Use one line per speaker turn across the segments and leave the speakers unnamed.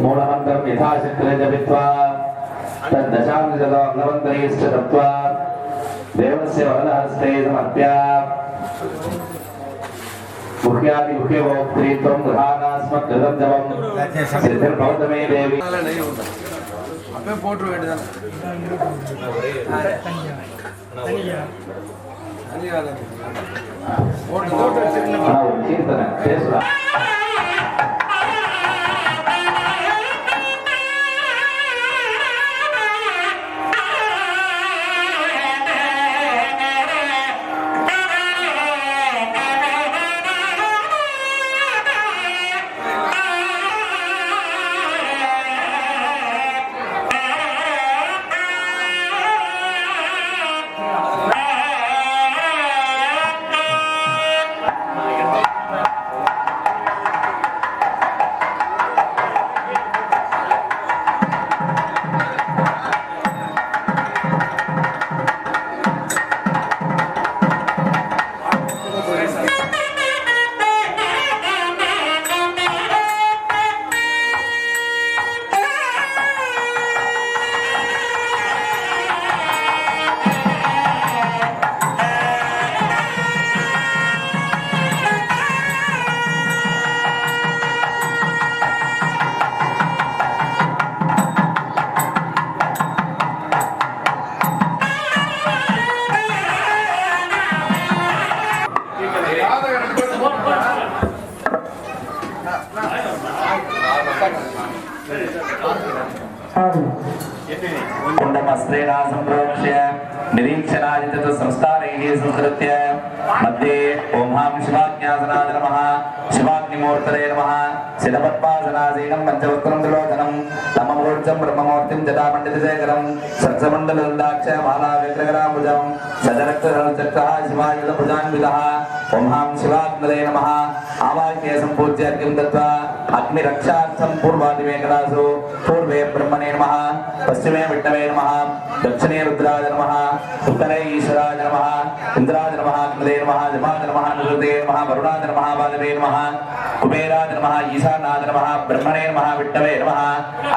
मूलमन्त्रं यथाचित्रे जपित्वा तद्दशाङ्गजलवन्तरेश्च दत्त्वा देवस्य वरदहस्ते समर्प्य मुख्यादिमुख्यवोक्त्रीत्वं गृहानास्मद्गतं सिद्धिर्भवतमे देवी
அப்பே போட்டு வேண்டியதான் போட்டு வச்சிருக்கேன்
கீர்த்தனை பேசலாம் कुंडमस्त्रेण संप्रोक्ष्य निरीक्षणादित संस्कारैः संस्कृत्य मध्ये ओम हां शिवाज्ञासनाय नमः शिवाग्निमूर्तये नमः सिद्धपद्मासनासीनं पंचवक्त्रं त्रिलोचनं तममूर्जं ब्रह्ममूर्तिं जटापण्डितशेखरं सर्वमण्डलदण्डाक्ष माला विग्रहराम्बुजं सदरक्तधरचक्रः शिवायुधभुजान्वितः ओम हां शिवाग्नये नमः आवाह्य संपूज्य अर्घ्यं दत्त्वा अग्निरक्षार्थं पूर्वादिमेकदासु पूर्वे ब्रह्मणे नमः पश्चिमे विष्णवे नमः दक्षिणे रुद्राय नमः उत्तरे ईश्वराय नमः इंद्राय नमः अग्नये नमः जपाय नमः निरुते नमः वरुणाय नमः वादवे नमः कुबेराय नमः ईशानाय नमः ब्रह्मणे नमः विष्णवे नमः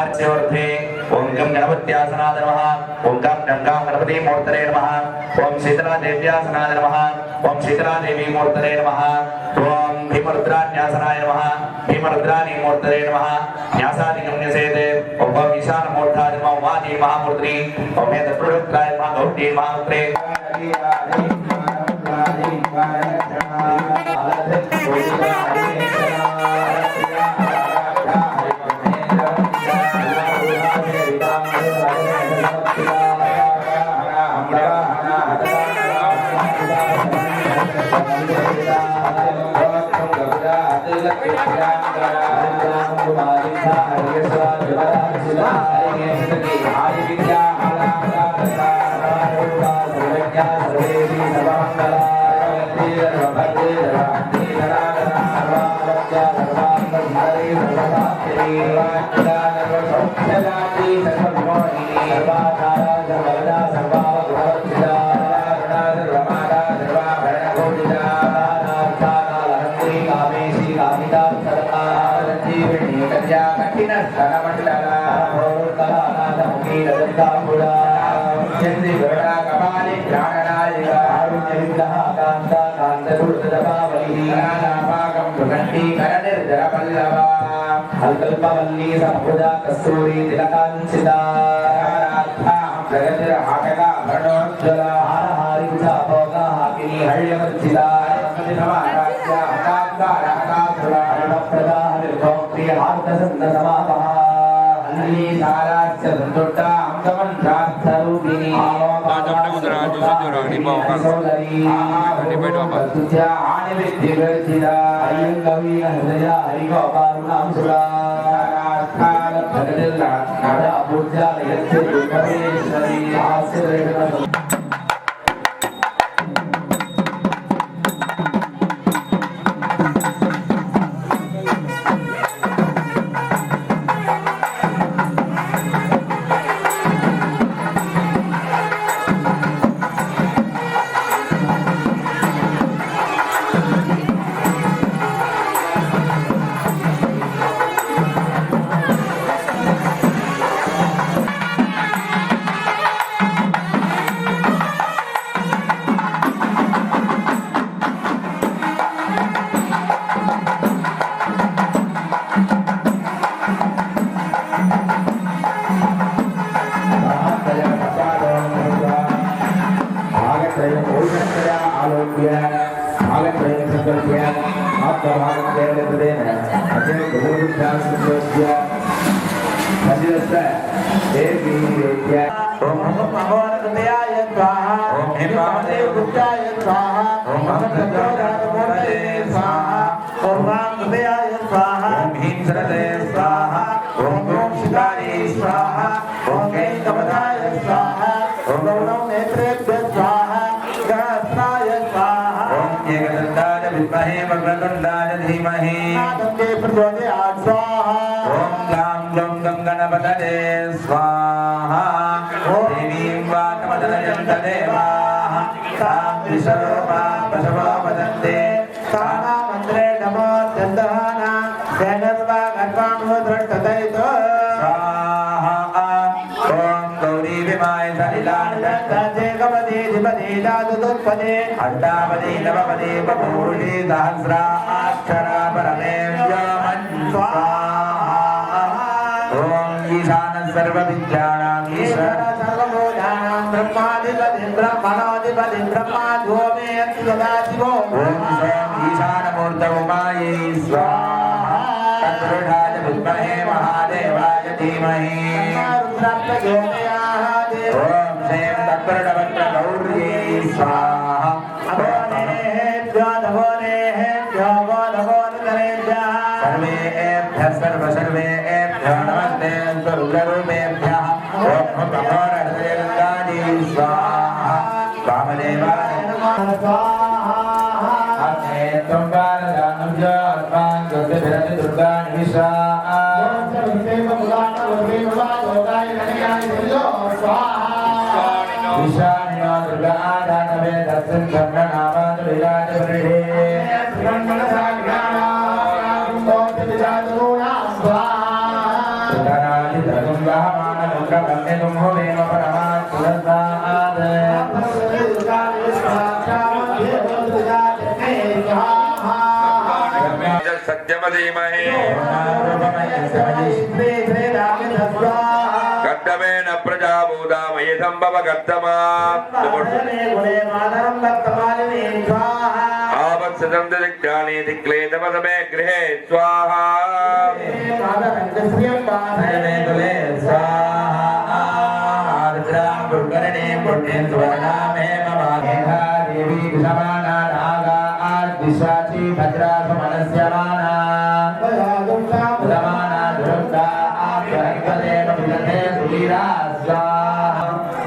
अर्च्योर्थे ओम गं गणपत्यासनाय नमः ओम गं गणपति मूर्तये नमः ओम शीतला देव्यासनाय नमः ओम शीतला देवी मूर्तये नमः ओम भीमरुद्रान्यासनाय नमः भीमरुद्राणी मूर्तये नमः न्यासादिकं न्यसेते ओम ईशानमूर्ताय नमः उमादि महामूर्ति ओम हेतप्रोक्ताय नमः गौरी महामूर्ते
सर्वांग
अल्पवल्ली संपुजा कस्तूरी तिलकांचिता जगतिर हाटका भरणोज्ज्वला हारहारी चापोगा हाकिनी हल्यवर्जिता नमः हकाकार हकासुरा हरप्रदा हरिभक्ति हार्दसंद समापः हल्ली साराच्य संतुष्टा अंगमन्त्रार्थरूपिणी सौदरी तुझ्या आनिविद्यवर्जिता अय्यंगवीन हृदय हरिगोपारुणां सुरा जगदिल्ला नादा पूजा यस्य दुर्गमेश्वरी आश्रयः अष्टावधि नवपदे बभूषे सहस्राक्षरा परमेव्योमन् स्वाहा ओम ईशान सर्वविद्यानां ईश्वर सर्वभूतानां ब्रह्माधिपतिं ब्रह्मणोऽधिपतिं ब्रह्माद्यो मे अस्ति सदाशिवो ओम ईशानमूर्तौ उमायै स्वाहा तत्पुरुषाय विद्महे महादेवाय धीमहि ओम श्रीं तत्पुरुषवक्त्रगौर्यै स्वाहा सर्वेभ्यः नमस्ते स्वरूपेभ्यः ओम भगवान् स्वाहा वामदेवाय नमः स्वाहा अग्ने त्वं ज्योत्पां ज्योतिभिरति दुर्गाणि विश्वाः विशानिनो दुर्गा आदानवे दर्शन चन्द्रनामान् विराजपरिणे
सत्यमधीमहि कर्तमेन प्रजाभूतामयि सम्भव कर्तमा आवत्सदं दिक्जानीति क्लेदमसमे गृहे स्वाहा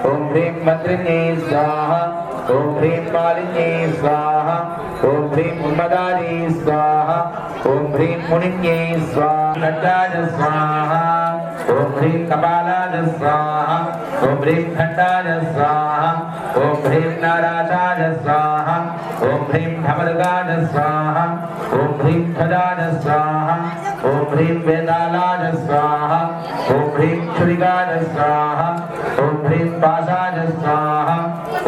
ओम ह्रीं मंत्रिणे स्वाहा ओम ह्रीं मालिन्ये स्वाहा ओम ह्रीं उन्मदाने स्वाहा ओम ह्रीं मुनिन्ये स्वाहा खड्डाय स्वाहा ओम ह्रीं कपालाय स्वाहा ओम ह्रीं खड्डाय स्वाहा ओम ह्रीं नाराजाय स्वाहा ओम ह्रीं भमरुगाय स्वाहा ओम ह्रीं ध्वजाय स्वाहा ओम ह्रीं वेदालाय स्वाहा ओम ह्रीं छुरिकाय स्वाहा ओम ह्रीं पाशाय स्वाहा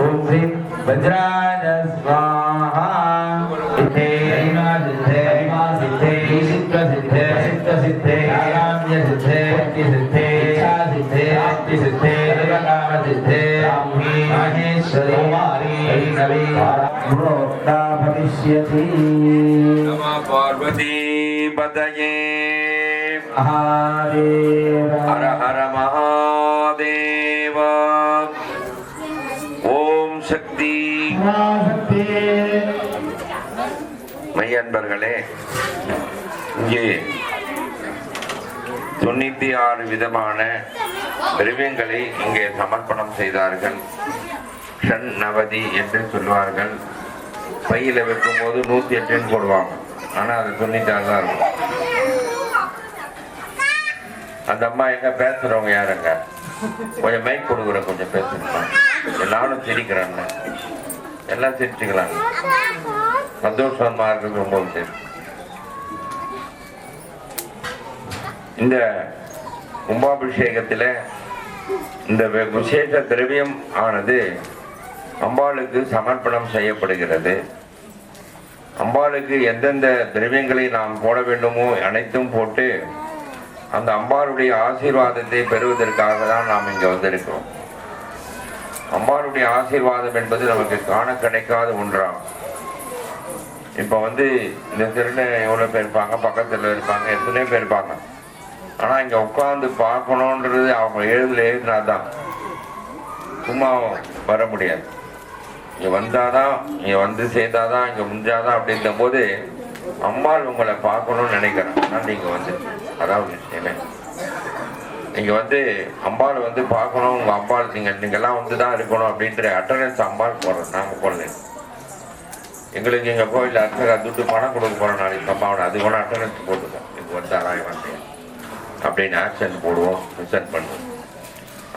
ओम ह्रीं वज्राय स्वाहा सिद्धे सिद्धे सिद्धे सिद्ध सिद्धे सिद्ध सिद्धे आराम्य सिद्धे भक्ति सिद्धे इच्छा सिद्धे भक्ति सिद्धे सर्वकाम सिद्धे माहेश्वरी नवी प्रोक्ता भविष्यति
नमः पार्वती पतये
महादेव
हर हर महादेव ஓம் சக்தி மையன்பர்களே, இங்கே 96 விதமான திரவியங்களை இங்கே சமர்ப்பணம் செய்தார்கள். ஷண் நவதி என்று சொல்வார்கள். பையில வைக்கும் போது 108 போடுவாங்க, ஆனா அது 96 தான் இருக்கும். அந்த அம்மா எங்க பேசுறவங்க யாருங்க? கொஞ்சம் மைக் கொடுக்குற, கொஞ்சம் பேசுறா. எல்லாரும் சிரிக்கிறாங்க, எல்லாம் சிரிச்சுக்கலாங்க. சந்தோஷமா இருக்கு ரொம்ப. இந்த கும்பாபிஷேகத்தில் இந்த விசேஷ திரவியம் ஆனது அம்பாளுக்கு சமர்ப்பணம் செய்யப்படுகிறது. அம்பாளுக்கு எந்தெந்த திரவியங்களை நாம் போட வேண்டுமோ அனைத்தும் போட்டு அந்த அம்பாளுடைய ஆசீர்வாதத்தை பெறுவதற்காக தான் நாம் இங்கே வந்திருக்கிறோம். அம்பாளுடைய ஆசீர்வாதம் என்பது நமக்கு காண கிடைக்காத ஒன்றாகும். இப்போ இந்த தெருவில் எவ்வளோ பேர் இருப்பாங்க, பக்கத்தில் இருப்பாங்க, எத்தனையோ பேர் இருப்பாங்க. ஆனால் இங்கே உட்காந்து பார்க்கணுன்றது அவங்க எழுதுனா தான், சும்மா வர முடியாது. இங்கே வந்தாதான், இங்கே வந்து சேர்ந்தாதான், இங்கே முடிஞ்சாதான் அப்படின்ற போது அம்பாள் உங்களை பார்க்கணும்னு நினைக்கிறேன். ஆனால் நீங்கள் அதாவது விஷயமே நீங்கள் அம்பாள் பார்க்கணும். உங்கள் அம்பாள் நீங்கள்லாம் தான் இருக்கணும் அப்படின்ற அட்டண்டன்ஸ் அம்பாள் போடுறோம். நாங்கள் போடல. எங்களுக்கு எங்கள் கோயிலில் அர்ச்சகர் துட்டு பணம் கொடுக்க போகிறோம். நாளைக்கு அம்மாவோட அது கூட அட்டண்டன்ஸ் போட்டுக்கோம். இது 6,000 அப்படின்னு ஆப்சன்ட் போடுவோம், ப்ரெசென்ட் பண்ணுவோம்.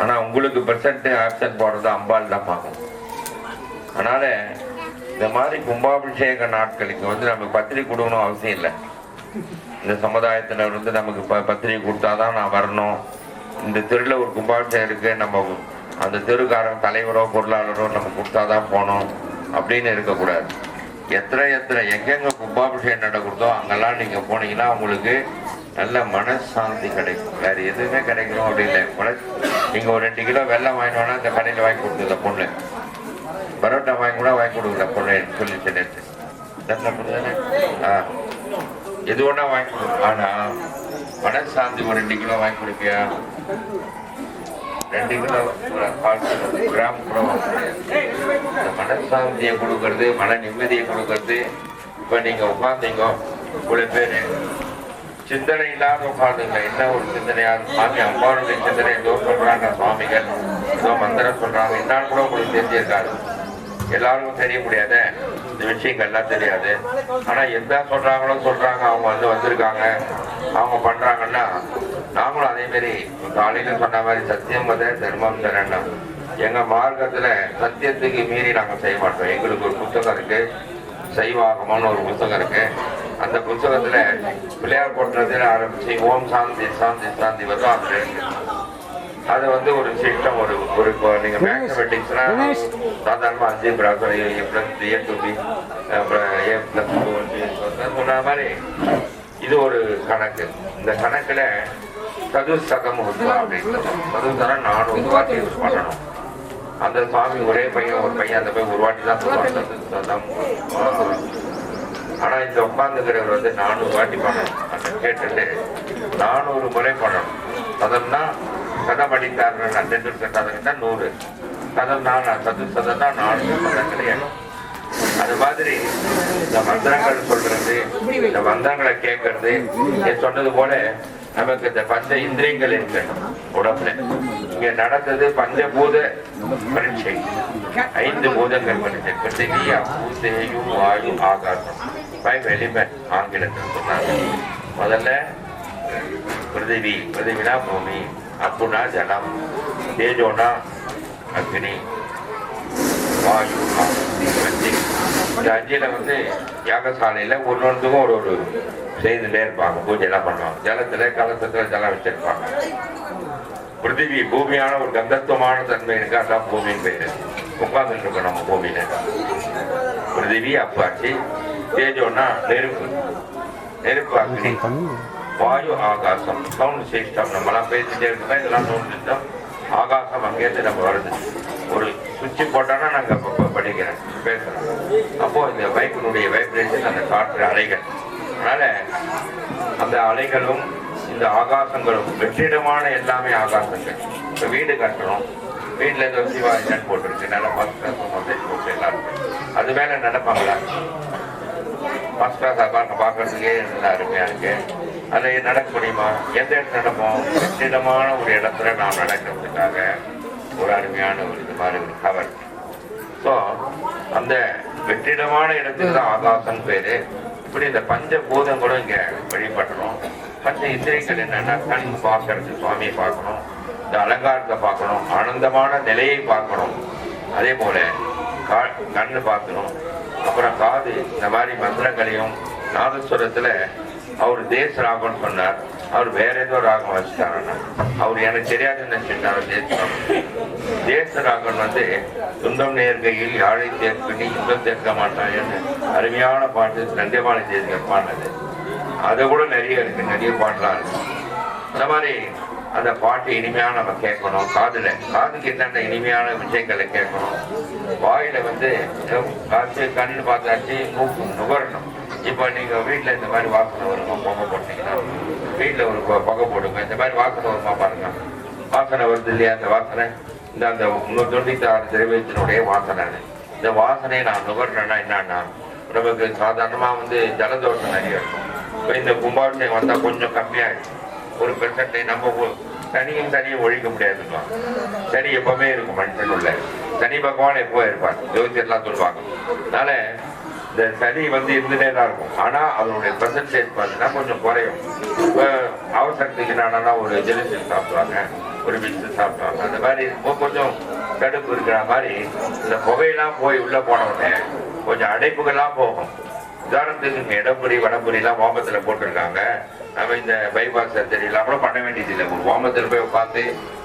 ஆனால் உங்களுக்கு ப்ரெசென்ட்டு ஆப்சன்ட் போடுறது அம்பாள் தான் பார்க்கணும். அதனால் இந்த மாதிரி கும்பாபிஷேக நாட்களுக்கு நமக்கு பத்திரிகை கொடுக்கணும் அவசியம் இல்லை. இந்த சமுதாயத்தில் நமக்கு பத்திரிகை கொடுத்தாதான் நான் வரணும். இந்த தெருவில் ஒரு கும்பாபிஷேகம் இருக்கு, நம்ம அந்த தெருக்காரங்க தலைவரோ பொருளாளரோ நம்ம கொடுத்தாதான் போனோம் அப்படின்னு இருக்கக்கூடாது. எத்தனை எங்கெங்க கும்பாபிஷேகம் நடக்கிறதோ அங்கெல்லாம் நீங்க போனீங்கன்னா உங்களுக்கு நல்ல மனசாந்தி கிடைக்கும். வேற எதுவுமே கிடைக்கணும் அப்படின்னு இல்லை. நீங்க ஒரு 2 கிலோ வெள்ளம் வாங்கினோன்னா இந்த கடையில் வாங்கி கொடுத்துருந்த பொண்ணு, பரோட்டா வாங்கி கூட வாங்கி கொடுக்கல பொண்ணு சொல்லிச்சு நேற்று. எது ஒன்றா வாங்கி கொடுக்கும். ஆனா மனசாந்தி ஒரு 2 கிலோ வாங்கி கொடுப்பியா? 2 கிலோ கிராம் கூட இந்த மனசாந்தியை கொடுக்கறது, மன நிம்மதியை கொடுக்கறது. இப்ப நீங்க உட்காந்தீங்க, இவ்வளவு பேரு சிந்தனை இல்லாத உட்காந்துங்க. என்ன ஒரு சிந்தனையாவது சுவாமி அம்பாளுடைய சிந்தனை ஏதோ சொல்றாங்க, சுவாமிகள் ஏதோ மந்திரம் சொல்றாங்க. என்னான்னு கூட உங்களுக்கு தெரிஞ்சிருக்காரு. எல்லாருக்கும் தெரிய முடியாத இந்த விஷயங்கள்லாம் தெரியாது. ஆனா எந்த சொல்றாங்களோ சொல்றாங்க, அவங்க வந்திருக்காங்க, அவங்க பண்றாங்கன்னா நாங்களும் அதே மாதிரி காலையில சொன்ன மாதிரி சத்தியம் வத தர்மம் தரணும். எங்க மார்க்கத்துல சத்தியத்துக்கு மீறி நாங்க செய்ய மாட்டோம். எங்களுக்கு ஒரு புத்தகம் இருக்கு, சைவாகமான ஒரு புத்தகம் இருக்கு. அந்த புத்தகத்துல பிள்ளையார் போட்டுறதுல ஆரம்பிச்சு ஓம் சாந்தி சாந்தி சாந்தி வரும். அதுல இருக்கு. அது ஒரு சிஸ்டம், ஒரு நீங்க மேத்தமெட்டிக்ஸ்னா சாதாரணமா 5+3 சொன்ன மாதிரி இது ஒரு கணக்கு. இந்த கணக்குல சதுசகம் அப்படின்னு சதுசகம் 400 வாட்டி யூஸ் பண்ணணும். அந்த சுவாமி ஒரே பையன், ஒரு பையன் அந்த பையன் ஒரு வாட்டி தான் சொல்லுவாங்க. ஆனா இந்த உட்கார்ந்துக்கிறவர் 400 வாட்டி பண்ணணும். அந்த கேட்டுட்டு 400 முறை பண்ணணும். சதம்னா சதம் அடித்தார் டெண்டுல்கர் சதம்னா 100 சதம். சதுசதம்னா 400 சதம் கிடையாது. அது மாதிரி இந்த மந்திரங்கள் சொல்றது, இந்த மந்திரங்களை கேட்கறது, சொன்னது போல நமக்கு இந்த பஞ்ச இந்திரியங்கள் இருக்கு உடம்புல. இங்க நடந்தது பஞ்சபூத பரீட்சை, 5 பூதங்கள் பரீட்சை. பிருத்திவி, அப்பு, தேயு, வாயு, ஆகாசம், 5 எலிமெண்ட் ஆங்கிலத்தில் சொன்னாங்க. முதல்ல பிருத்திவி, பிருத்திவினா பூமி, அப்புனா ஜலம், தேஜோனா அக்னி, வாயு, அஞ்சு. இந்த அஞ்சில் வந்து யாகசாலையில் ஒன்னொன்றுக்கும் ஒரு செய்துட்டே இருப்பாங்க, பூஜை எல்லாம் பண்ணுவாங்க. ஜலத்துல கலசத்துல ஜலம் வச்சிருப்பாங்க. பிருத்திவி பூமியான ஒரு கந்தத்துவமான தன்மை இருக்கு, அதான் பூமியின் பேரு. உட்கார்ந்துட்டு இருக்கோம் நம்ம பூமியில. பிருத்திவி அப்பாச்சி, தேஜோனா நெருப்பு, நெருப்பு அக்னி, வாயு ஆகாசம், சவுண்ட் சிஸ்டம். நம்மளாம் பேசிட்டே இருக்கோம், இதெல்லாம் சவுண்ட் சிஸ்டம். ஆகாசம் அங்கேருந்து நம்ம வருது. ஒரு சுவிட்ச் போட்டோன்னா நாங்கள் படிக்கிறேன் பேசுகிறோம். அப்போ இந்த பைக்கினுடைய வைப்ரேஷன், அந்த காற்று அலைகள். அதனால அந்த அலைகளும் இந்த ஆகாசங்களும் வெற்றிடமான எல்லாமே ஆகாசங்கள். இப்போ வீடு கட்டணும், வீட்டில் ஏதோ சிவாஜன் போட்டிருக்கு, நல்லா ஃபர்ஸ்ட் கிளாஸ் போட்டு எல்லாம் இருக்கு. அது மேலே நடப்பாங்களா? ஃபர்ஸ்ட் கிளாஸ் பார்க்கறதுக்கே நல்லா அருமையா இருக்கு. அதை நடக்க முடியுமா? எந்த இடத்துல நடப்போம்? வெற்றிடமான ஒரு இடத்துல நாம் நடக்கிறதுக்காக ஒரு அருமையான ஒரு இது மாதிரி ஒரு கவர். ஸோ அந்த வெற்றிடமான இடத்துக்கு தான் ஆகாசம் பேரு. இப்படி இந்த பஞ்ச பூதங்களும் இங்க வழிபடணும். பஞ்ச இந்திரியங்கள் என்னன்னா, கண் பார்க்கறது, சுவாமியை பார்க்கணும், இந்த அலங்காரத்தை பார்க்கணும், ஆனந்தமான நிலையை பார்க்கணும். அதே போல கண்ணு பார்க்கணும், அப்புறம் காது இந்த மாதிரி மந்திரங்களையும். நாதஸ்வரத்துல அவர் தேச ராகம்னு சொன்னார், அவர் வேற ஏதோ ராகம் வச்சுட்டாருன்னா அவர் எனக்கு தெரியாதுன்னு நினைச்சிட்டாரு. தேச ராகம் வந்து துன்பம் நேர்கையில் யாழை தேர்ப்பினி இன்பம் தேர்க்க மாட்டாயன்னு அருமையான பாட்டு நந்தியமான தேசிய பாடினது. அதை கூட நிறைய இருக்கு, நிறைய பாட்டெல்லாம் இருக்கு. அந்த மாதிரி அந்த பாட்டு இனிமையான நம்ம கேட்கணும். காதுக்கு என்னென்ன இனிமையான விஷயங்களை கேட்கணும். வாயில வந்து காற்று கண்ணு பார்த்தாச்சு, மூக்கு நுகரணும். இப்போ நீங்கள் வீட்டில் இந்த மாதிரி வாசனை வருமா? புகை போட்டீங்கன்னா வீட்டில் ஒரு புகை போடுங்க, இந்த மாதிரி வாசனை வருமா பாருங்க. வாசனை வருது இல்லையா? அந்த வாசனை அந்த 96 திரவியத்தினுடைய வாசனை. இந்த வாசனையை நான் நுகர்றேன்னா என்னன்னா, நமக்கு சாதாரணமாக வந்து ஜலதோஷம் நிறைய இருக்கும். இப்போ இந்த கும்பாபிஷேகம் வந்தால் கொஞ்சம் கம்மியாகிடும். ஒரு பெர்சன்டை நம்ம தனியும் ஒழிக்க முடியாதுங்களா? சனி எப்பவுமே இருக்கும் மனுஷன் உள்ள. சனி பகவான் எப்போ இருப்பார், ஜோதிடர்லாம் சொல்லுவாங்க. அதனால இந்த சனி வந்து இருந்துட்டே தான் இருக்கும். ஆனா அதனுடைய பெர்சன்டேஜ் பார்த்தீங்கன்னா கொஞ்சம் குறையும். இப்போ அவசரத்துக்கு என்னன்னா ஒரு ஜெலிசன் சாப்பிடுவாங்க, ஒரு பிஸ்கட் சாப்பிடுவாங்க. அந்த மாதிரி கொஞ்சம் தடுப்பு இருக்கிற மாதிரி இந்த புகையெல்லாம் போய் உள்ள போன உடனே கொஞ்சம் அடைப்புகள்லாம் போகும். உதாரணத்துக்கு இங்கே இடம்புரி வடம்புரியெல்லாம் வாமத்தில் போட்டிருக்காங்க. நம்ம இந்த பைபாஸ் சர்ஜரிலாம் கூட பண்ண வேண்டியதில்லை. ஒரு வாமத்தில் போய் உட்காந்து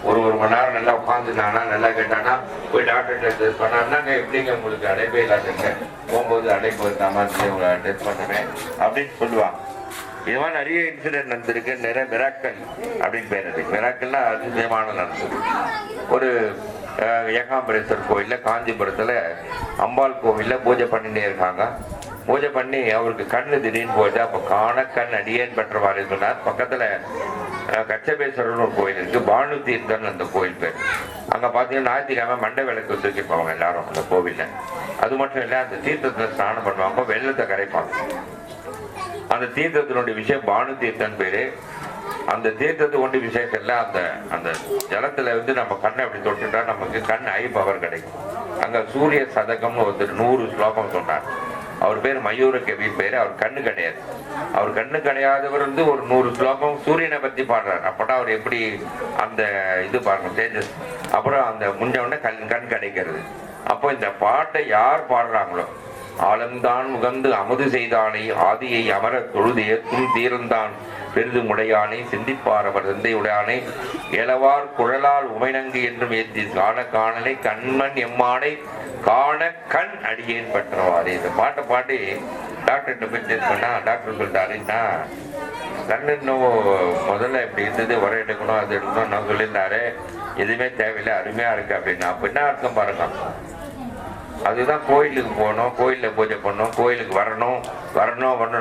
ஒரு மணி நேரம் நல்லா உட்காந்துட்டானா, நல்லா கேட்டானா, போய் டாக்டர் டெஸ்ட் பண்ணாருனாங்க, எப்படிங்க உங்களுக்கு அடைப்பே இல்லாதுங்க, போகும்போது அடைப்பு இருக்காம உங்களை டெஸ்ட் பண்ணுவேன் அப்படின்னு சொல்லுவாங்க. இது மாதிரி நிறைய இன்சிடென்ட் நடந்திருக்கு. நிறைய மிராக்கள் அப்படின்னு பேர் இருக்கு. மிராக்கள்னா அதிசயமான நடந்தது. ஒரு ஏகாம்பரேஸ்வரர் கோயிலில் காஞ்சிபுரத்தில் அம்பாள் கோவிலில் பூஜை பண்ணிட்டே இருக்காங்க. பூஜை பண்ணி அவருக்கு கண்ணு திடீர்னு போயிட்டு, அப்போ கண் அடியேன் பெற்றவாறு சொன்னார். பக்கத்தில் கச்சபேஸ்வரர்னு ஒரு கோயில் இருக்கு, பானு தீர்த்தன் அந்த கோயில் பேர். அங்கே பார்த்தீங்கன்னா ஞாயிற்றுக்கிழமை மண்டை விளக்கு தூக்கி போவாங்க எல்லாரும் அந்த கோவிலில். அது மட்டும் இல்லை, அந்த தீர்த்தத்தில் ஸ்நானம் பண்ணுவாங்க, வெள்ளத்தை கரைப்பாங்க. அந்த தீர்த்தத்தினுடைய விஷயம் பானு தீர்த்தன் பேரு. அந்த தீர்த்தத்தை கொண்டு விசேஷம் இல்லை, அந்த ஜலத்துல வந்து நம்ம கண்ணை அப்படி தொட்டுட்டா நமக்கு கண் ஐ பவர் கிடைக்கும். அங்க சூரிய சதகம்னு ஒருத்தர் 100 ஸ்லோகம் சொன்னார். அவர் பேர் மயூர கவி பேரு. அவர் கண்ணு கிடையாது. அவர் கண்ணு கிடையாதவர் வந்து ஒரு 100 ஸ்லோகம் சூரியனை பத்தி பாடுறாரு. அப்படா அவர் எப்படி அந்த இது பாருங்க சேஞ்சஸ். அப்புறம் அந்த முஞ்சவொடனே கண் கிடைக்கிறது. அப்போ இந்த பாட்டை யார் பாடுறாங்களோ, ஆலந்தான் முகந்து அமுது செய்தானை ஆதியை அமர தொழுதே துள் தீர்ந்தான் பெரிது முடையானை சிந்திப்பார் அவர் தந்தை உடையானை இளவார் குழலால் உமைநங்கு என்றும் ஏற்றி காணலை கண்மண் எம்மானை காண கண் அடியேன் பெற்றவாறு. இந்த பாட்டை பாடி டாக்டர்கிட்ட போய் டெஸ்ட் பண்ணா டாக்டர் சொல்லிட்டாருன்னா, கண்ணு இன்னும் முதல்ல இப்படி இருந்தது, உரம் எடுக்கணும், அது எடுக்கணும், நான் சொல்லியிருந்தாரு, எதுவுமே தேவையில்லை, அருமையா இருக்கு அப்படின்னா. அப்ப என்ன அர்த்தம் பாருங்க. அதுதான் கோயிலுக்கு போகணும், கோயிலில் பூஜை பண்ணணும், கோயிலுக்கு வரணும்.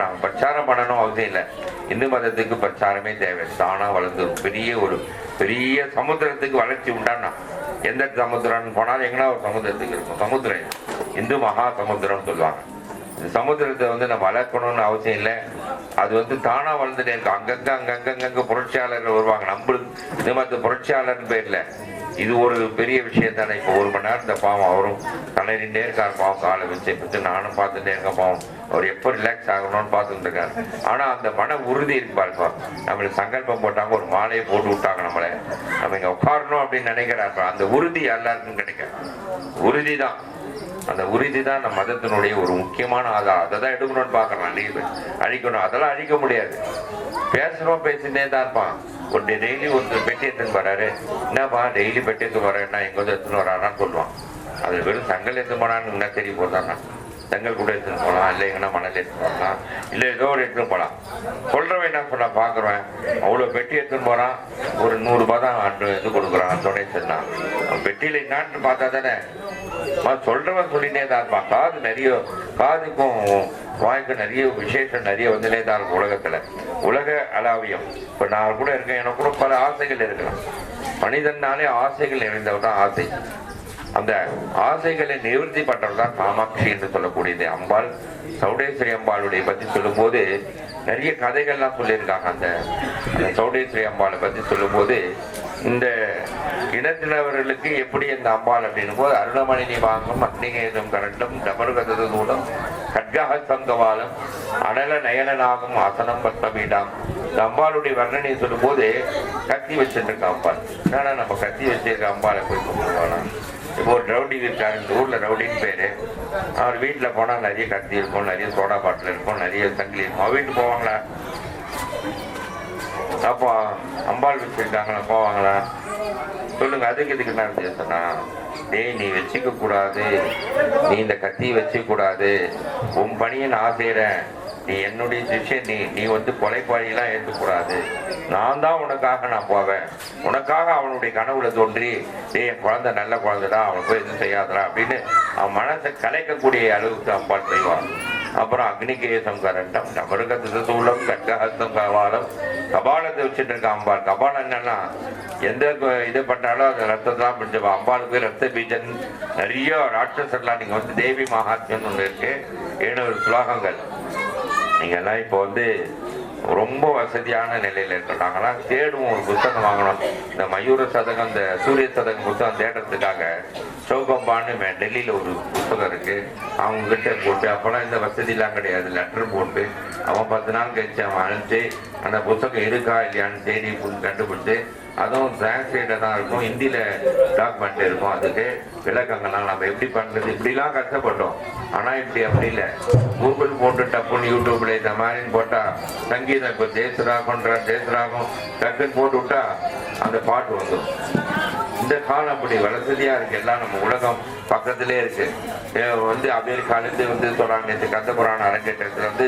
நாங்கள் பிரச்சாரம் பண்ணணும் அவசியம் இல்லை. இந்து மதத்துக்கு பிரச்சாரமே தேவை, தானா வளர்ந்து பெரிய சமுத்திரத்துக்கு வளர்ச்சி உண்டானா. எந்த சமுத்திரம்னு போனாலும் எங்கன்னா ஒரு சமுத்திரத்துக்கு இருக்கும். சமுத்திரம் இந்து மகா சமுத்திரம்னு சொல்லுவாங்க. இந்த சமுத்திரத்தை வந்து நம்ம வளர்க்கணும்னு அவசியம் இல்லை, அது வந்து தானா வளர்ந்துட்டே இருக்கு. அங்கங்க புரட்சியாளர்கள் வருவாங்க. நம்மளுக்கு இந்த மாதிரி புரட்சியாளர்னு பேர்ல இது ஒரு பெரிய விஷயம் தானே. இப்போ 1 மணி நேரம் இந்த பாவம் அவரும் தலையிட்டே இருக்கார், பாவம் காலை வச்சு நானும் பார்த்துட்டே இருக்கேன், பாவம் அவர் எப்போ ரிலாக்ஸ் ஆகணும்னு பார்த்துட்டு இருக்காரு. ஆனா அந்த மன உறுதி இருப்பாருப்பா. நம்மளுக்கு சங்கல்பம் போட்டாங்க, ஒரு மாலையை போட்டு விட்டாங்க, நம்ம இங்க உட்காரணும் அப்படின்னு நினைக்கிறாரு. அந்த உறுதி எல்லாருக்கும் கிடைக்காது. உறுதி தான், அந்த உறுதி தான் நம்ம மதத்தினுடைய ஒரு முக்கியமான ஆதாரம். அதை தான் எடுக்கணும்னு பார்க்கலாம். நீ அழிக்கணும், அதெல்லாம் அழிக்க முடியாது. பேசுறோம், பேசினே தான் இருப்பான். ஒரு டெய்லி ஒருத்தர் பெட்டி எடுத்துன்னு வராரு, என்னப்பா டெய்லி பெட்டி எடுத்து வரேன்னா எங்க வந்து எடுத்துன்னு வரான்னு சொல்லுவான். அது வெறும் செங்கல் எடுத்து போனான்னு என்ன தெரிய போதான்னா, செங்கல் கூட எடுத்துன்னு போகலாம், இல்லை எங்கன்னா மணல் எடுத்துன்னு போகலாம், இல்லை ஏதோ ஒரு எடுத்துன்னு போகலாம். சொல்றவன் என்ன சொன்னா பாக்குறேன், அவ்வளோ பெட்டி எடுத்துன்னு போறான், ஒரு 100 ரூபாய் தான் இது கொடுக்குறான் டொனேஷன் தான். பெட்டியில என்னான்னு பார்த்தா தானே சொல்றவன் சொல்லினே தான் இருப்பான். காது நிறைய, காதுக்கும் வாய்க்கு நிறைய விசேஷம் நிறைய வந்துனே தான் இருக்கும் உலகத்துல. உலக அலாவியம். இப்ப நான் கூட இருக்கேன், எனக்கு கூட பல ஆசைகள் இருக்கலாம். மனிதனாலே ஆசைகள் நிறைந்தவர் தான் ஆசை. அந்த ஆசைகளை நிவர்த்தி பண்றது தான் காமாட்சி என்று சொல்லக்கூடியது. அம்பாள், சௌடேஸ்வரி அம்பாளுடைய பத்தி சொல்லும் போது நிறைய கதைகள்லாம் சொல்லியிருக்காங்க. அந்த சௌடேஸ்வரி அம்பாளை பத்தி சொல்லும் போது, இந்த இனத்தினவர்களுக்கு எப்படி இந்த அம்பாள் அப்படின்னும் போது, அருணமணி வாங்கும் அக்னிகேதம் கரண்டும் டமருகதூடம் கட்கஹ சங்கவாலம் அனல நயனனாகும் ஆசனம் பத்மபீடாம். இந்த அம்பாளுடைய வர்ணனை சொல்லும் போது கத்தி வச்சுருக்க அம்பாள். என்னன்னா நம்ம கத்தி வச்சிருக்க அம்பாளை போய் கும்பிடுவோம். இப்போ ஒரு ரவுடி இருக்காரு, இந்த ஊர்ல ரவுடின்னு பேரு. அவர் வீட்டுல போனா நிறைய கத்தி இருக்கும், நிறைய சோடா பாட்டில் இருக்கும், நிறைய சங்கிலி இருக்கும். அவ வீட்டு போவாங்களா? அப்போ அம்பாள் வச்சிருக்காங்களா, போவாங்களா? சொல்லுங்க. அதுக்கு இதுக்கு என்ன வித்தியாசம்னா, டேய் நீ வச்சுக்க கூடாது, நீ இந்த கத்தியை வச்சுக்க கூடாது, உன் பணியை நான் செய்யறேன், நீ என்னுடைய சிஷ்யன், நீ வந்து கொலைப்பாடியெல்லாம் ஏற்கக்கூடாது, நான் தான் உனக்காக நான் போவேன், உனக்காக அவனுடைய கனவுல தோன்றி டே என் குழந்தை நல்ல குழந்தைதான், அவனை போய் எதுவும் செய்யாதரா அப்படின்னு அவன் மனசை கலைக்கக்கூடிய அளவுக்கு அம்பாள் செய்வான். அப்புறம் அக்னிகேசம் கரண்டம் டமருகூலம் கட்கஹஸ்தம் கபாலம். கபாலத்தை வச்சுட்டு இருக்க அம்பாள். கபாலம் என்னன்னா எந்த இது பண்ணாலும் அந்த ரத்தத்தான் பிடிச்சவா. அம்பாளுக்கு ரத்த பீஜன் நிறைய ராட்சசர்லாம். நீங்க வந்து தேவி மகாத்மியம் ஒன்று இருக்கு, 700 ஸ்லோகங்கள். நீங்க எல்லாம் இப்போ வந்து ரொம்ப வசதியான நிலையில இருக்கோம். நாங்கெல்லாம் தேடுவோம், ஒரு புத்தகம் வாங்கணும். இந்த மயூர சதகம், இந்த சூரிய சதகம் புத்தகம் தேடுறதுக்காக சௌகம்பான்னு டெல்லியில ஒரு புத்தகம் இருக்கு, அவங்க கிட்ட போட்டு, அப்பெல்லாம் இந்த வசதியெல்லாம் கிடையாது, லெட்டர் போட்டு அவன் 10 நாள் கழிச்சு அவன் அனுப்பிச்சு அந்த புத்தகம் இருக்கா இல்லையான்னு தேடி கண்டுபிடிச்சு, அதுவும் டிரான்ஸ்லேட்டா தான் இருக்கும், ஹிந்தியில டாக்குமெண்ட் இருக்கும், அதுக்கு விளக்கங்கள்லாம் நம்ம எப்படி பண்றது, இப்படிலாம் கஷ்டப்பட்டோம். ஆனா இப்படி அப்படி இல்லை. கூகுள் போட்டு டப்புன்னு யூடியூப்ல இந்த மாதிரி போட்டா சங்கீதம், இப்போ தேசராகம்ன்ற தேசராகம் டக்குன்னு போட்டு விட்டா அந்த பாட்டு வந்துடும். இந்த காலம் அப்படி வசதியா இருக்கு, எல்லாம் நம்ம உலகம் பக்கத்திலே இருக்கு. வந்து அமெரிக்காலேருந்து வந்து சொல்றாங்க, நேற்று கந்த புராண அரங்கேற்றத்தில் வந்து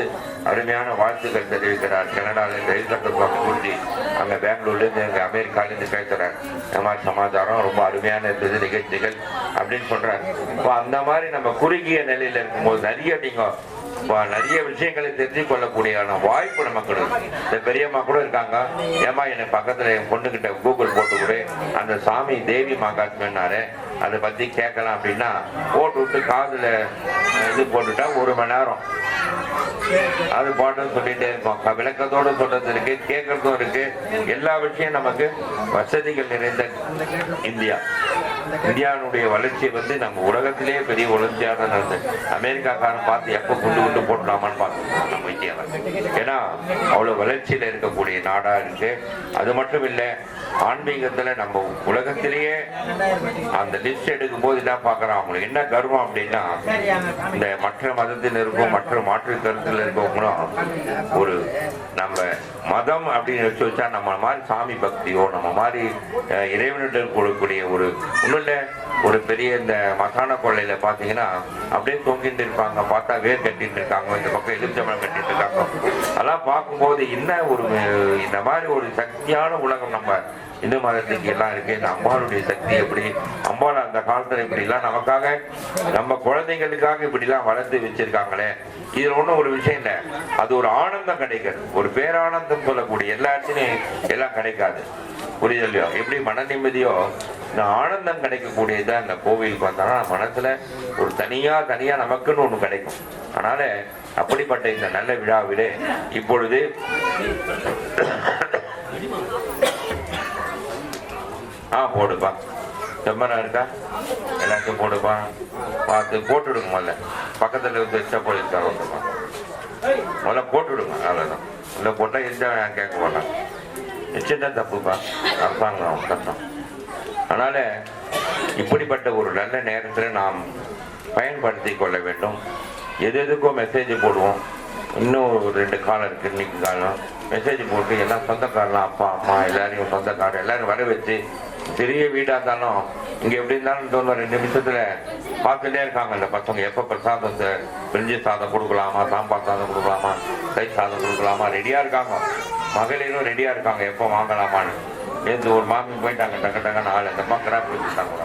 அருமையான வாழ்த்துக்கள் தெரிவிக்கிறார். கனடாலேருந்து ரவிசங்கர் சுவாமி கூட்டி அங்கே பெங்களூர்லேருந்து எங்கள் அமெரிக்காலேருந்து பேசுறாரு. இந்த மாதிரி சமாச்சாரம் ரொம்ப அருமையான இருந்தது நிகழ்ச்சிகள் அப்படின்னு சொல்றாரு. இப்போ அந்த மாதிரி நம்ம குறுகிய நிலையில இருக்கும்போது நிறைய விஷயங்களை தெரிஞ்சு கொள்ளக்கூடிய வாய்ப்பு நமக்கு இருக்கு. இந்த பெரியம்மா கூட இருக்காங்க, ஏமா என்னை பக்கத்துல என் பொண்ணுகிட்ட கூகுள் போட்டு கூட அந்த சாமி தேவி மகாத்மியன்னாரு, அதை பத்தி கேட்கலாம் அப்படின்னா போட்டு விட்டு காதுல இது போட்டுட்டா 1 மணி நேரம் அது பாட்டும் சொல்லிட்டே இருக்கோம். விளக்கத்தோடு சொல்றது இருக்கு, கேட்கறதும் இருக்கு. எல்லா விஷயம் நமக்கு வசதிகள் நிறைந்த இந்தியா. இந்தியாவுடைய வளர்ச்சி வந்து நம்ம உலகத்திலேயே பெரிய வளர்ச்சியாக நடந்தது. அமெரிக்காக்காரன் பார்த்து எப்ப கொண்டு போட்டலாமான்னு பார்த்துருக்கோம் நம்ம இந்தியாவை. ஏன்னா அவ்வளவு வளர்ச்சியில இருக்கக்கூடிய நாடா இருக்கு. அது மட்டும் இல்லை, ஆன்மீகத்துல நம்ம உலகத்திலேயே அந்த லிஸ்ட் எடுக்கும் போது என்ன பாக்குறோம், அவங்களுக்கு என்ன கர்வம் அப்படின்னா, இந்த மற்ற மதத்தில் இருக்கும், மற்ற மாற்று கருத்துல இருக்கவங்களும் ஒரு நம்ம மதம் அப்படின்னு வச்சா நம்ம மாதிரி சாமி பக்தியோ, நம்ம மாதிரி இறைவனிடம் கொடுக்கக்கூடிய ஒரு பெரிய இந்த மசான கொள்ளையில பாத்தீங்கன்னா அப்படியே தொங்கிட்டு இருப்பாங்க, பார்த்தா வேர் கட்டிட்டு இருக்காங்க, இந்த பக்கம் எலுமிச்சம்பழம் கட்டிட்டு இருக்காங்க. அதெல்லாம் பார்க்கும்போது என்ன இந்த மாதிரி ஒரு சக்தியான உலகம் நம்ம இந்து மதத்துக்கு எல்லாம் இருக்கு. இந்த அம்பாளுடைய சக்தி எப்படி, அம்பாள் அந்த காலத்துல இப்படி எல்லாம் நமக்காக, நம்ம குழந்தைங்களுக்காக இப்படி எல்லாம் வளர்த்து வச்சிருக்காங்களே. இதுல ஒண்ணும் ஒரு விஷயம் இல்லை, அது ஒரு ஆனந்தம் கிடைக்கிறது, ஒரு பேரானந்தம் சொல்லக்கூடிய எல்லா இடத்துலையும் எல்லாம் கிடைக்காது. புரியுதல்லையோ? எப்படி மன நிம்மதியோ இந்த ஆனந்தம் கிடைக்கக்கூடியதான் இந்த கோவிலுக்கு வந்தாலும் மனசுல ஒரு தனியா நமக்குன்னு ஒண்ணு கிடைக்கும். அதனால அப்படிப்பட்ட இந்த நல்ல விழாவிலே இப்பொழுது போடுப்பா, செம்மரா இருக்கா, எல்லாத்தையும் போடுப்பா, பார்த்து போட்டுடுங்க. முதல்ல பக்கத்துல வந்து வச்சா போயிருக்காரு. முதல்ல போட்டுவிடுங்க. அவ்வளோதான். இல்லை போட்டால் எந்த கேட்க மாட்டாங்க. நிச்சயமா தப்புப்பா, அரசாங்கம் கஷ்டம். அதனால் இப்படிப்பட்ட ஒரு நல்ல நேரத்தில் நாம் பயன்படுத்தி கொள்ள வேண்டும். எதுக்கும் மெசேஜ் போடுவோம். இன்னும் ஒரு 2 காலம் இருக்குது. இன்னைக்கு காலம் மெசேஜ் போட்டு எல்லாம் சொந்தக்காரலாம், அப்பா அம்மா எல்லாரையும் சொந்தக்காரர் எல்லாரும் வர வச்சு, பெரிய வீடாக இருந்தாலும் இங்கே எப்படி இருந்தாலும் தோணும் 2 நிமிஷத்தில் பார்த்துட்டே இருக்காங்க இந்த பசங்க. எப்போ பிரசாதத்தை பிரிஞ்சு சாதம் கொடுக்கலாமா, சாம்பார் சாதம் கொடுக்கலாமா, தயிர் சாதம் கொடுக்கலாமா, ரெடியாக இருக்காங்க. மகளிரும் ரெடியாக இருக்காங்க எப்போ வாங்கலாமான்னு. நேற்று ஒரு மாமி போயிட்டாங்க, டக்கு டக்குன்னு ஆள் அந்த அம்மா கிராப் வச்சுட்டாங்க.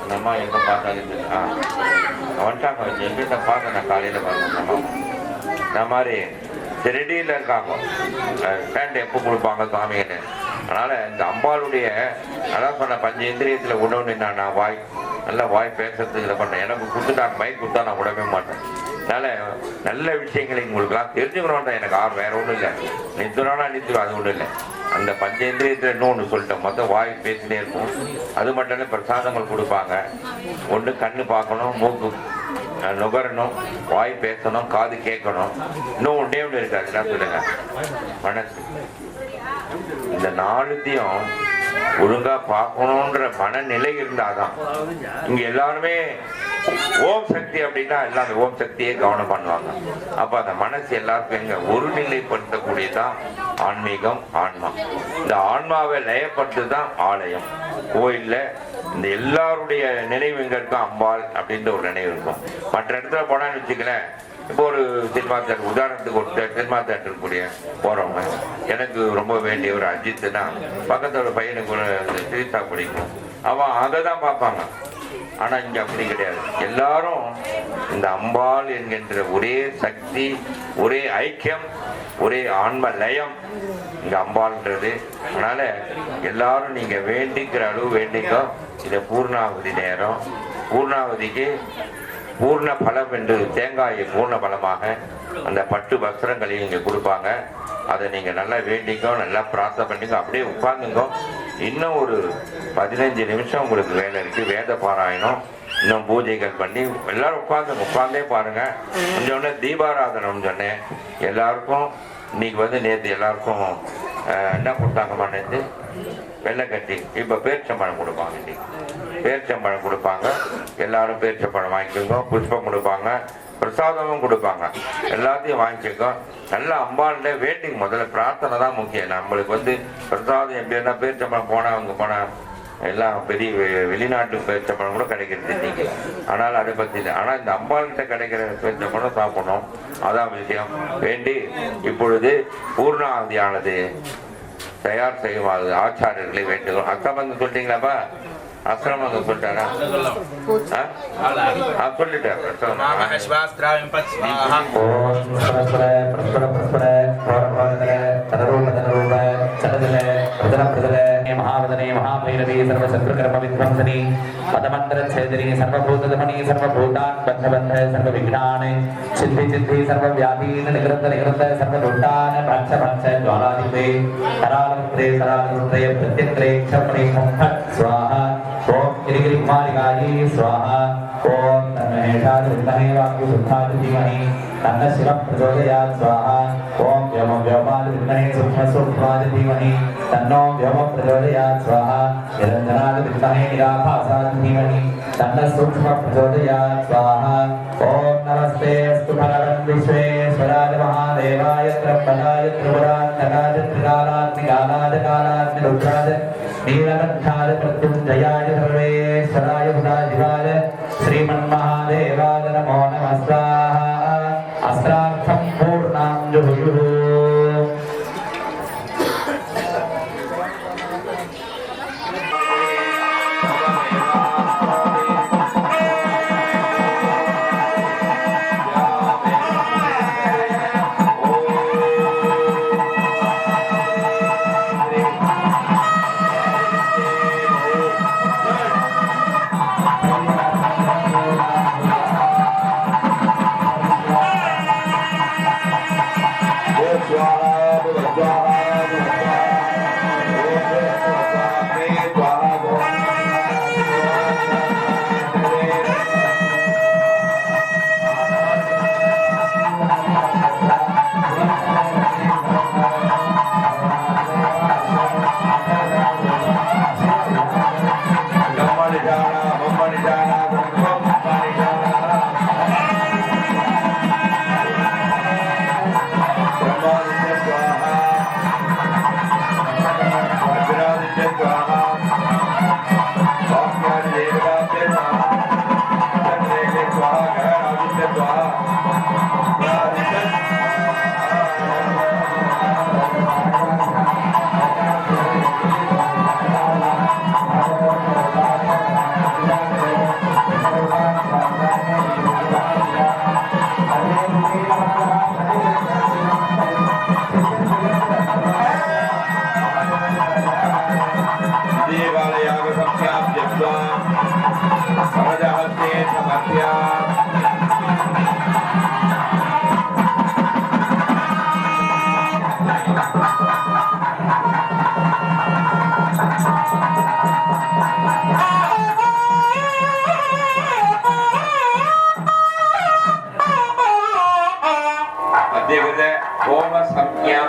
அந்த அம்மா எங்கே பார்த்தாலும் வந்துட்டாங்க. எங்கிட்ட பார்த்தேன் நான் காலையில் பார்த்தேன். அம்மா இந்த மாதிரி ரெடியில் இருக்காங்க. பேண்ட் எப்போ கொடுப்பாங்க சாமின்னு. அதனால் இந்த அம்பாளுடைய அதான் சொன்ன பஞ்சேந்திரியத்தில் உணவு நான் வாய் நல்லா வாய் பேசுறதுக்கு இதை பண்ணேன். எனக்கு கொடுத்துட்டாங்க, மைக் கொடுத்தா நான் விடவே மாட்டேன். அதனால் நல்ல விஷயங்களை உங்களுக்குலாம் தெரிஞ்சுக்கணும்டா எனக்கு ஆர்வம். வேறு ஒன்றும் இல்லை. நித்துறானா நித்துரும், அது ஒன்றும் இல்லை. அந்த பஞ்சேந்திரியத்தில் இன்னொன்று சொல்லிட்டேன். மொத்தம் வாய் பேசினே இருக்கும். அது மட்டும் இல்லை, பிரசாதங்கள் கொடுப்பாங்க. ஒன்று கண்ணு பார்க்கணும், மூக்கு நுகரணும், வாய் பேசணும், காது கேட்கணும். இன்னும் ஒன்றே ஒன்று இருக்காது. என்ன சொல்லுங்க? மனசு. இந்த 4த்தையும் ஒழுங்கா பார்க்கணுன்ற மனநிலை இருந்தாதான். இங்க எல்லாருமே ஓம் சக்தி அப்படின்னா எல்லாம் அந்த ஓம் சக்தியே கவனம் பண்ணுவாங்க. அப்ப அந்த மனசு எல்லாருக்கும் எங்க ஒரு நிலைப்படுத்தக்கூடியதான் ஆன்மீகம், ஆன்மா. இந்த ஆன்மாவை லயப்படுத்துதான் ஆலயம். கோயில்ல இந்த எல்லாருடைய நினைவு எங்க இருக்கும்? அம்பாள் அப்படின்ற ஒரு நினைவு இருக்கும். மற்ற இடத்துல போனான்னு வச்சுக்கலேன். இப்போ ஒரு சினிமா தேட்டர், உதாரணத்துக்கு ஒரு சினிமா தேட்டர் கூடிய போறவங்க, எனக்கு ரொம்ப வேண்டிய ஒரு அஜித்னா பக்கத்தோட பையனுக்கு ஒரு சிரித்தா பிடிக்கும், அவன் அதை தான் பார்ப்பாங்க. ஆனா இங்க அப்படி கிடையாது. எல்லாரும் இந்த அம்பாள் என்கின்ற ஒரே சக்தி, ஒரே ஐக்கியம், ஒரே ஆன்ம லயம் இங்க அம்பாள்ன்றது. அதனால எல்லாரும் நீங்க வேண்டிக்கிற அளவு வேண்டிக்கோ. இது பூர்ணாவதி நேரம். பூர்ணாவதிக்கு பூர்ண பலம் என்று தேங்காயை பூர்ண பலமாக அந்த பட்டு வஸ்திரங்களையும் இங்கே கொடுப்பாங்க. அதை நீங்கள் நல்லா வேண்டிக்கோ, நல்லா பிரார்த்தனை பண்ணிக்கோ. அப்படியே உட்காந்துங்கோ. இன்னும் ஒரு 15 நிமிஷம் உங்களுக்கு வேலை இருக்கு. வேத பாராயணம், இன்னும் பூஜைகள் பண்ணி எல்லாரும் உட்காந்தே பாருங்க. கொஞ்சோடனே தீபாராதனம் சொன்னேன் எல்லாருக்கும். இன்னைக்கு நேற்று எல்லாருக்கும் என்ன கொடுத்தாங்கம்மா? நேற்று வெள்ளைக்கட்டி. இப்போ பேரிச்சம்பழம் கொடுப்பாங்க. இன்னைக்கு பேரிச்சம்பழம் கொடுப்பாங்க. எல்லாரும் பேரிச்சம்பழம் வாங்கிக்கோங்க. புஷ்பம் கொடுப்பாங்க, பிரசாதமும் கொடுப்பாங்க. எல்லாத்தையும் வாங்கிக்கோங்க. நல்லா அம்பாள்கிட்ட வேண்டிங்க. முதல்ல பிரார்த்தனை தான் முக்கியம். நம்மளுக்கு பிரசாதம் எப்படின்னா பேரிச்சம்பழம் போனால் அவங்க போனால் எல்லாம் பெரிய வெளிநாட்டு பேரிச்சம்பழம் கூட கிடைக்கிறது இன்னைக்கு. ஆனால் அதை பற்றி இல்லை. ஆனால் இந்த அம்பாள்கிட்ட கிடைக்கிற பேரிச்சம்பழம் சாப்பிடணும். அதான் விஷயம். வேண்டி இப்பொழுது பூர்ணாவதியானது தயார் செய்யும் ஆச்சாரியர்களை வேண்டுகிறோம். அக்கமந்து சொல்லிட்டீங்களாப்பா? அஸ்ரமங்க சொல்லிட்டாரா? சொல்லிட்டார்.
महावदने महाभैरवी सर्वशत्रुकर्म विध्वंसनी पदमंत्रच्छेदिनी सर्वभूतदमनी सर्वभूतान् बन्धबन्ध सर्वविघ्नान् सिद्धि सिद्धि सर्वव्याधीन् निकृन्त निकृन्त सर्वदुष्टान् भक्ष भक्ष ज्वालादिते करालपुत्रे करालपुत्रे प्रत्यग्रे क्षमणे फट् स्वाहा ओम गिरिगिरि कुमारिकायै स्वाहा ओम तन्महेशाय विद्महे वाक्युशुद्धाय धीमहि तन्न शिवः प्रचोदयात् स्वाहा ओम व्योमं व्योमाय विद्महे सूक्ष्मसूक्ष्माय धीमहि तन्नो व्योमः प्रचोदयात् स्वाहा निरञ्जनाय विद्महे निराभासाय धीमहि तन्न सूक्ष्मः प्रचोदयात् स्वाहा ओम नमस्ते अस्तु भगवन् विश्वेश्वराय महादेवाय त्र्यम्बकाय त्रिपुरान्तकाय त्रिकालात्मिकालाय कालात्मिरुद्राय नीलकण्ठाय प्रत्युञ्जयाय सर्वेश्वराय भुजाधिवाय श्रीमन्महादेवाय नमो नमः स्वाहा अस्त्रार्थं पूर्णां जुहुः
देवालयाग संख्यां जप्त्वा समजहस्ते समर्प्य अद्यगते होम संख्यां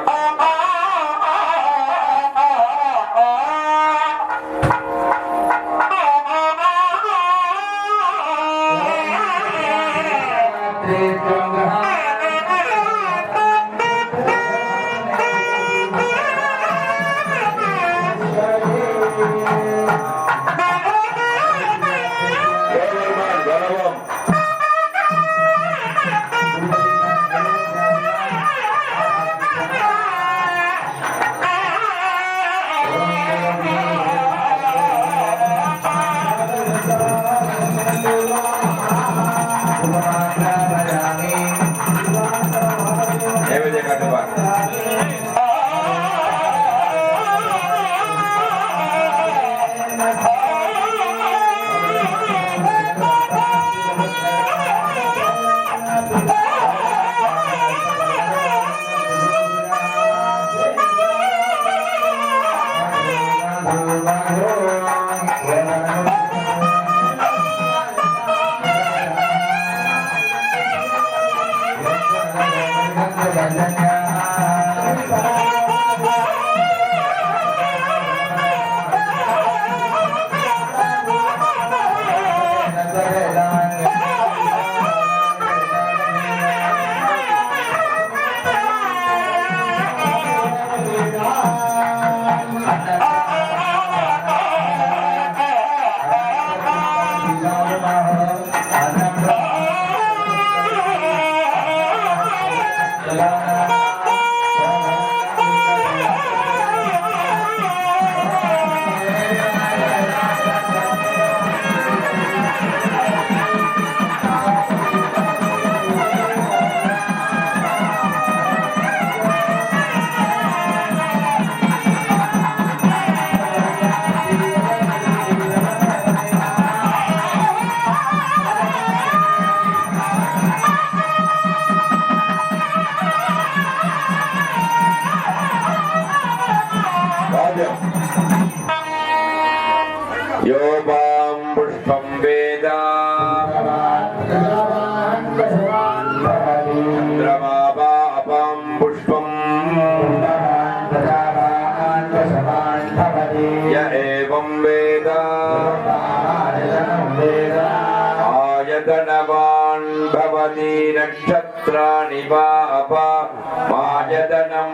नक्षत्राणि वा अपामायतनं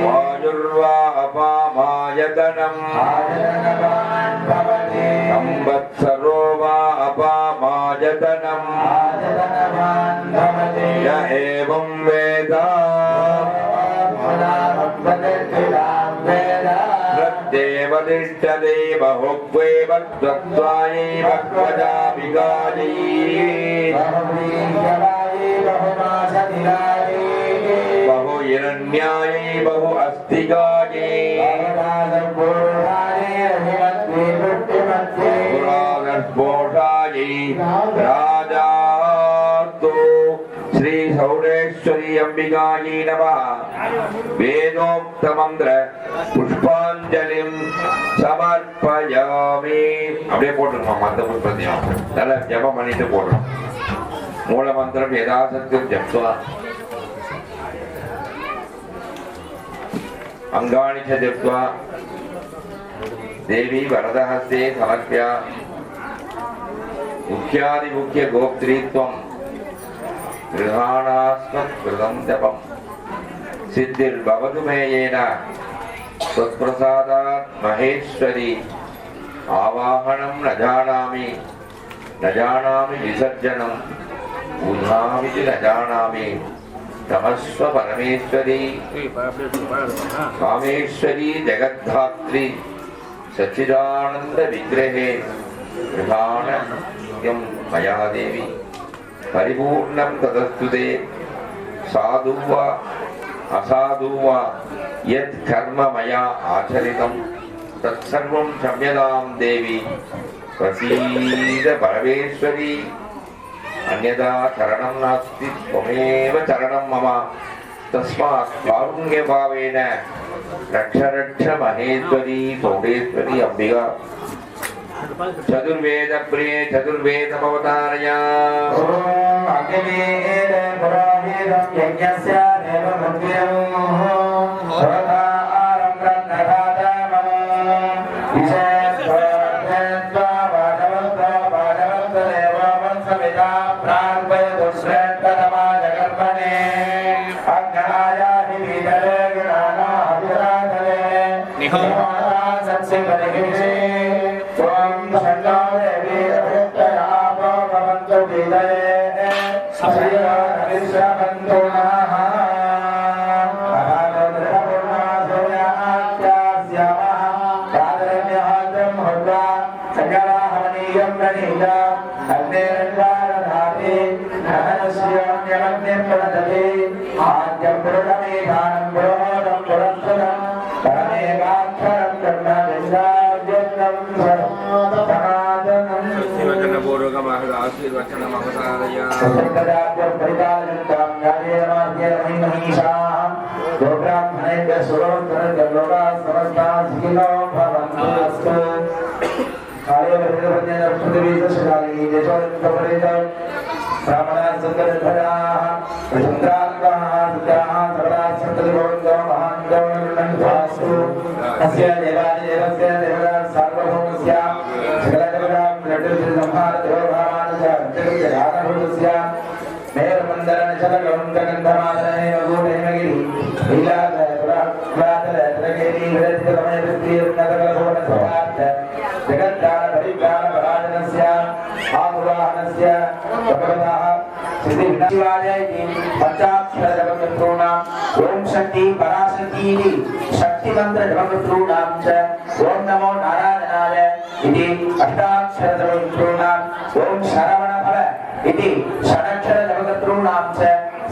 वायुर्वा अपामायतनं संवत्सरो वा अपामायतनं य एवं वेद देवदिष्टदे बहुक्वेव त्वत्त्वायैव क्वजाभिगायै बहु हिरण्यायै बहु अस्तिगायै पुराणस्फोटायै राजास्तु श्री सौरेश्वरी अंबिकायै नमः वेदोक्तमन्त्र पुष्पांजलिं समर्पयामि அப்படியே போட்டுருமா மந்த புஷ்பத்தையும் நல்ல ஜபம் பண்ணிட்டு போடுறோம் மூல மந்திரம் யதாசக்திம் ஜப்த்வா अंगानि च जप्त्वा देवी वरदहस्ते समर्प्य मुख्यादिमुख्य गोप्त्रीत्वं गृहाणास्मत्कृतं जपं सिद्धिर्भवतु मे येन त्वत्प्रसादात् महेश्वरी आवाहनं न जानामि विसर्जनं पूजामिति न जानामि तमस्व परमेश्वरी कामेश्वरी जगद्धात्री सच्चिदानंद विग्रहे गृहाणं मया देवी परिपूर्णं तदस्तु ते साधु वा असाधु वा यत् कर्म मया आचरितं तत्सर्वं क्षम्यतां देवी प्रसीद परमेश्वरी अन्यथा चरणं नास्ति त्वमेव चरणं मम तस्मात् कारुण्यभावेन रक्ष रक्ष महेश्वरी सौडेश्वरी अंबिका चतुर्वेद प्रिये चतुर्वेद अवतारया
अग्निवेद पुरोहितं यज्ञस्य देवमन्दिरं भवतारं ब्रह्मधातमं विशेषत्वा वाजवन्तदेववंशविदा प्राग्वयदुष्रेत्तमाजगर्भणे अज्ञाय विविधरे गुणानाभिराधरे निहोरासत्सिवरिगिषे ओम शक्ति पराशक्ति शक्ति मंत्र जपमंत्रूणां च ओम नमो नारायणाय इति अष्टाक्षर जपमंत्रूणां ओम शरवण फल इति षडक्षर जपमंत्रूणां च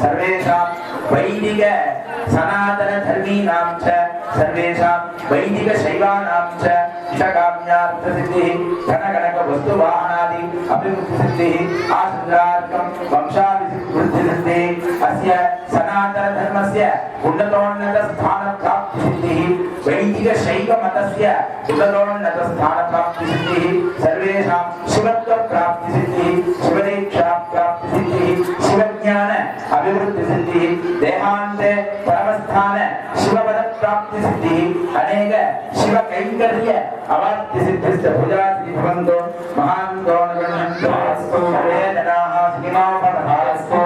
सर्वेषां वैदिक सनातन धर्मीणां च सर्वेषां वैदिक शैवानां च इष्टकाम्यार्थ सिद्धिः धनगणक वस्तु वाहनादि अभिवृद्धि सिद्धिः आश्रयार्थं वंशाभिवृद्धि सिद्धिः अस्य सनातन धर्मस्य उन्नतोन्नत स्थान प्राप्ति सिद्धिः वैदिक शैव मतस्य उन्नतोन्नत स्थान प्राप्ति सिद्धिः सर्वेषां शिवत्व प्राप्ति सिद्धिः शिवदीक्षा प्राप्ति सिद्धिः शिवज्ञान अभिवृद्धि सिद्धिः देहान्ते परमस्थान शिवपद प्राप्ति सिद्धिः अनेक शिव कैंकर्य अवाप्ति सिद्धिश्च भुजाति भवन्तो महान्तो नगण्यन्तो वेदनाः सीमापदहास्तु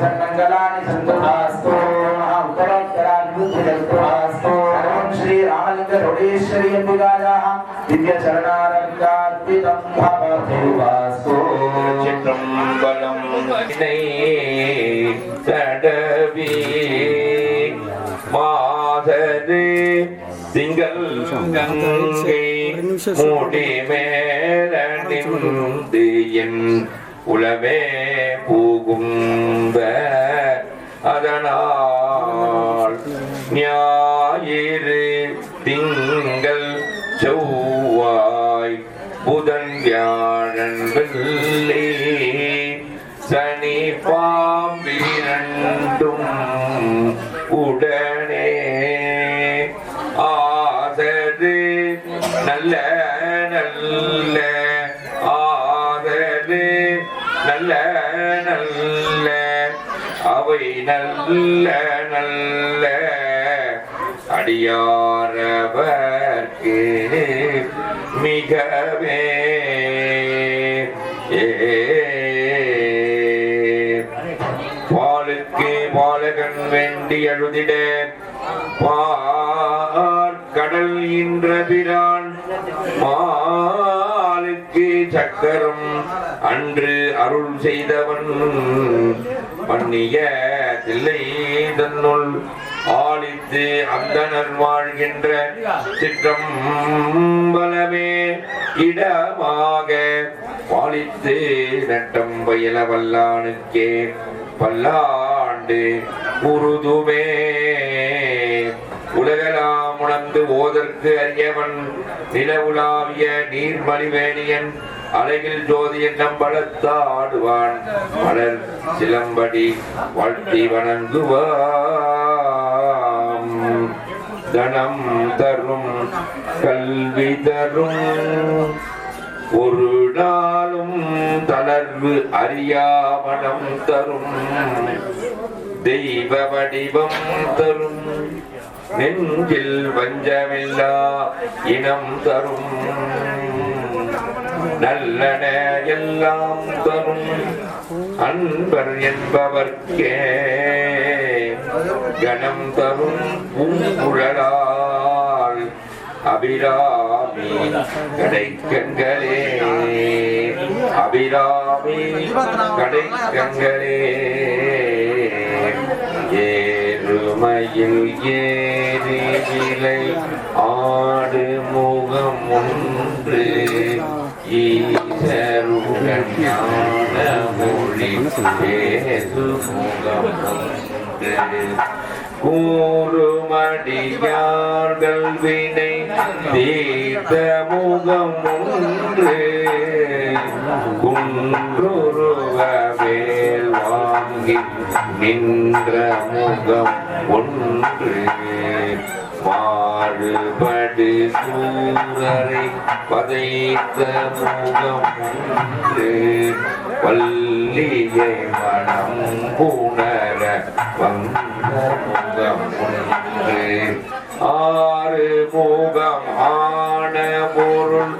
सर्वमङ्गलानि सन्तु आस्तु महाउत्तरोत्तराभिवृद्धिरस्तु आस्तु सर्वं श्री रामलिङ्गरोडेश्वरी अम्बिकायाः दिव्यचरणारविन्दार्पितं भवतु वास्तु
चित्रम्बलं तडवी माधरे திங்கள் கங்கை மூடி மேலணிந்து என் உலவே பூகும்ப அதனால் ஞாயிறு திங்கள் செவ்வாய் புதன் வியாழன் வெள்ளி சனி பாம்பிரண்டும் உடனே ஆதரு நல்ல நல்ல ஆதரு நல்ல நல்ல அவை நல்ல நல்ல அடியாரவர்க்கு மிகவே பாலுக்கு பாலகன் வேண்டி அழுதிட கடல் இன்ற பிரான் மாலுக்கு சக்கரம் அன்று அருள் செய்தவன் பண்ணிய தில்லை தன்னுள் ஆளித்து அந்தனர் வாழ்கின்ற சிற்றம்பலமே இடமாக பாலித்து நட்டம் பயில வல்லானுக்கே பல்லாண்டு உருதுமே உலகலாம் உணர்ந்து ஓதற்கு அறியவன் நிலவுலாவிய நீர்மலிவேணியன் அலையில் ஜோதியன் நம்பளத்தாடுவான் மலர் சிலம்படி வாழ்த்தி வணங்குவாம் தனம் தரும் கல்வி தரும் ஒரு நாளும் தளர்வு அறியாமணம் தரும் தெய்வ வடிவம் தரும் நெஞ்சில் வஞ்சமில்லா இனம் தரும் நல்லன எல்லாம் தரும் அன்பர் என்பவர்க்கே கணம் தரும் பூங்குழலால் அபிராமி கடைக்கங்களே அபிராமி கடைக்கங்களே ஏறுமையில் ஏறி விலை ஆடு முகம் ஒன்று ஈசருடன் ஞான மொழி பேசு முகம் ஒன்று கூறுமடியார்கள் வினை தீர்த்த முகம் ஒன்று குன்றுருவ வேல் வாங்கி நின்ற முகம் ஒன்று மாறுபடு சூரரை பதைத்த முகம் ஒன்று வல்லியை மனம் புணர வந்த முகம் ஒன்று ஆறு முகம் ஆன பொருள்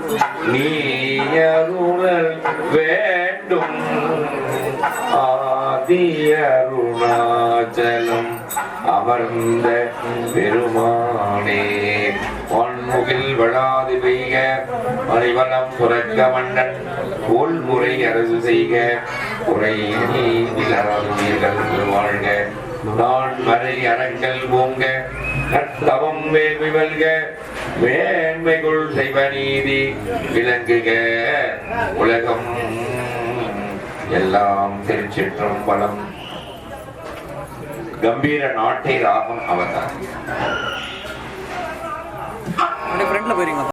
நீயருளல் வேண்டும் ஆதியருணாச்சலம் அமர்ந்த பெருமானே பொன்முகில் வளாது பெய்க மறைவலம் சுரக்க மன்னன் கோல்முறை அரசு செய்க குறை நீதிகள் வாழ்க நான் மறை அரங்கல் ஓங்க நத்தவம் வேள்வி வெல்க மேன்மைகுள் செய்வ நீதி விளங்குக உலகம் எல்லாம் திருச்சிற்றம்பலம். கம்பீர நாட்டை ராகம் அவதாரம்.